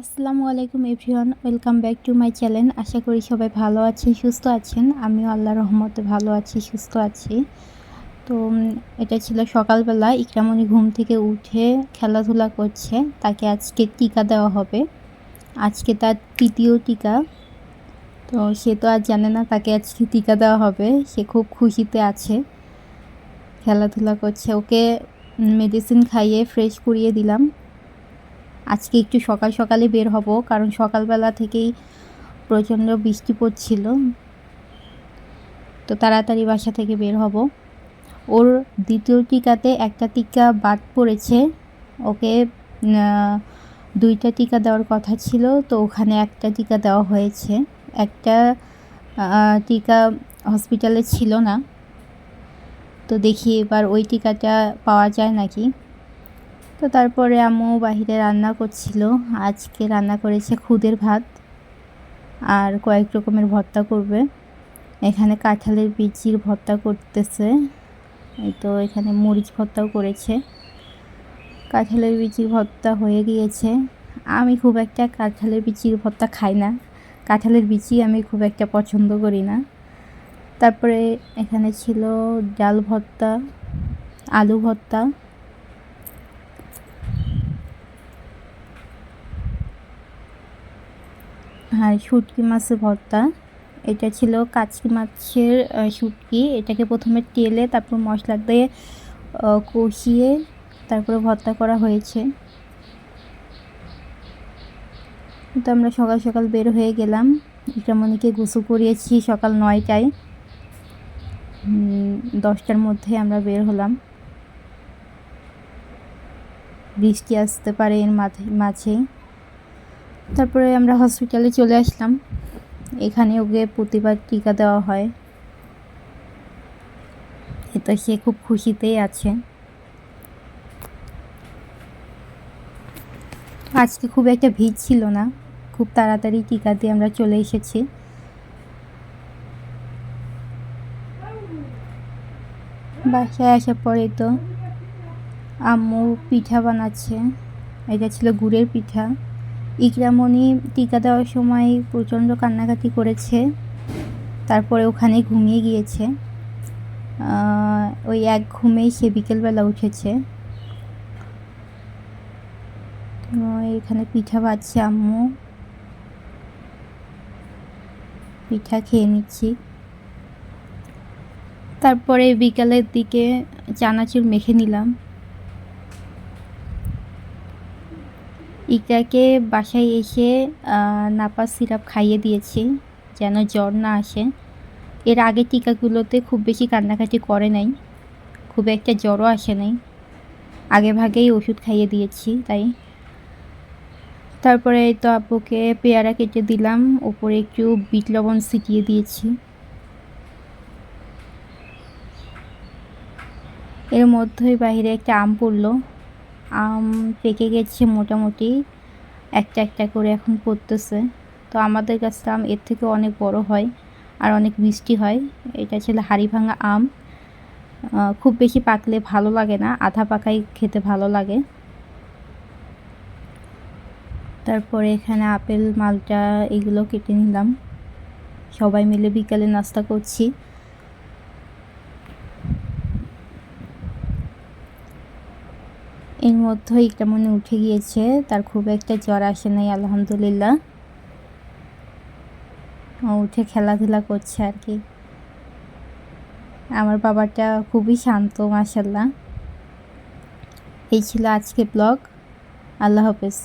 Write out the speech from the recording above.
আসসালামু আলাইকুম everyone, welcome back to my channel. আশা করি সবাই ভালো আছেন, সুস্থ আছেন। আমিও আল্লাহর রহমতে ভালো আছি, সুস্থ আছি। তো এটা ছিল সকালবেলা। ইকরামণি ঘুম থেকে উঠে খেলাধুলা করছে। তাকে আজকে টিকা দেওয়া হবে। আজকে তার তৃতীয় টিকা। তো সে তো আর জানে না তাকে আজকে টিকা দেওয়া হবে। সে খুব খুশিতে আছে, খেলাধুলা করছে। ওকে মেডিসিন খাইয়ে ফ্রেশ করিয়ে দিলাম। আজকে একটু সকাল সকালে বের হব, কারণ সকালবেলা থেকেই প্রচণ্ড বৃষ্টি পড়ছিল। তো তাড়াতাড়ি বাসা থেকে বের হব। ওর দ্বিতীয় টিকাতে একটা টিকা বাদ পড়েছে। ওকে দুইটা টিকা দেওয়ার কথা ছিল, তো ওখানে একটা টিকা দেওয়া হয়েছে। একটা টিকা হসপিটালে ছিল না, তো দেখি এবার ওই টিকাটা পাওয়া যায় নাকি। তো তারপরে আম্মু বাহিরে রান্না করছিল। আজকে রান্না করেছে খুদের ভাত আর কয়েক রকমের ভর্তা করবে। এখানে কাঁঠালের বিচির ভর্তা করতেছে, এই তো এখানে মরিচ ভর্তাও করেছে। কাঁঠালের বিচির ভর্তা হয়ে গিয়েছে। আমি খুব একটা কাঁঠালের বিচির ভর্তা খাই না, কাঁঠালের বিচি আমি খুব একটা পছন্দ করি না। তারপরে এখানে ছিল ডাল ভর্তা, আলু ভর্তা, আর শুটকি মাছের ভর্তা। এটা ছিল কাচকি মাছের শুটকি। এটাকে প্রথমে তেলে তারপর মশলা দিয়ে কষিয়ে তারপরে ভর্তা করা হয়েছে। তো আমরা সকাল সকাল বের হয়ে গেলাম। ইকরামণিকে গোসল করিয়েছি সকাল 9টায়। 10টার মধ্যে আমরা বের হলাম। বৃষ্টি আসতে পারে এর মাঝেই। তারপরে আমরা হসপিটালে চলে আসলাম। এখানে ওকে প্রতিবার টিকা দেওয়া হয়। তো সে খুব খুশিতেই আছে। আজকে খুব একটা ভিড় ছিল না, খুব তাড়াতাড়ি টিকা দিয়ে আমরা চলে এসেছি। বাসায় আসার পরে তো আম্মু পিঠা বানাচ্ছে। এটা ছিল গুড়ের পিঠা। ইকরামণি টিকা দেওয়ার সময় প্রচণ্ড কান্নাকাটি করেছে, তারপরে ওখানে ঘুমিয়ে গিয়েছে। ওই এক ঘুমেই সে বিকেলবেলা উঠেছে। এখানে পিঠা বাজছে, আম্মু পিঠা খেয়ে নিচ্ছি। তারপরে বিকালের দিকে চানাচুর মেখে নিলাম। ইকরাকে বাসায় এসে নাপাস সিরাপ খাইয়ে দিয়েছি যেন জ্বর না আসে। এর আগে টিকাগুলোতে খুব বেশি কান্নাকাটি করে নাই, খুব একটা জ্বরও আসে নাই, আগে ভাগেই ওষুধ খাইয়ে দিয়েছি তাই। তারপরে তো আব্বুকে পেয়ারা কেটে দিলাম, ওপরে একটু বিট লবণ ছিটিয়ে দিয়েছি। এর মধ্যেই বাইরে একটা আম পড়লো। আম পেকে গেছে মোটামুটি, একটা একটা করে এখন পড়তেছে। তো আমাদের গাছটা আম এর থেকে অনেক বড় হয় আর অনেক মিষ্টি হয়। এটা ছিল হাড়ি ভাঙা আম। খুব বেশি পাকলে ভালো লাগে না, আধা পাকাই খেতে ভালো লাগে। তারপরে এখানে আপেল, মালটা এগুলো কেটে নিলাম। সবাই মিলে বিকালে নাস্তা করছি। এর মধ্যে ইকরামণি উঠে গিয়েছে, তার খুব একটা জ্বর আসে নাই আলহামদুলিল্লাহ। উঠে খেলাধুলা করছে আর কি। আমার বাবাটা খুবই শান্ত মাশাআল্লাহ। এই ছিল আজকে ব্লগ। আল্লাহ হাফেজ।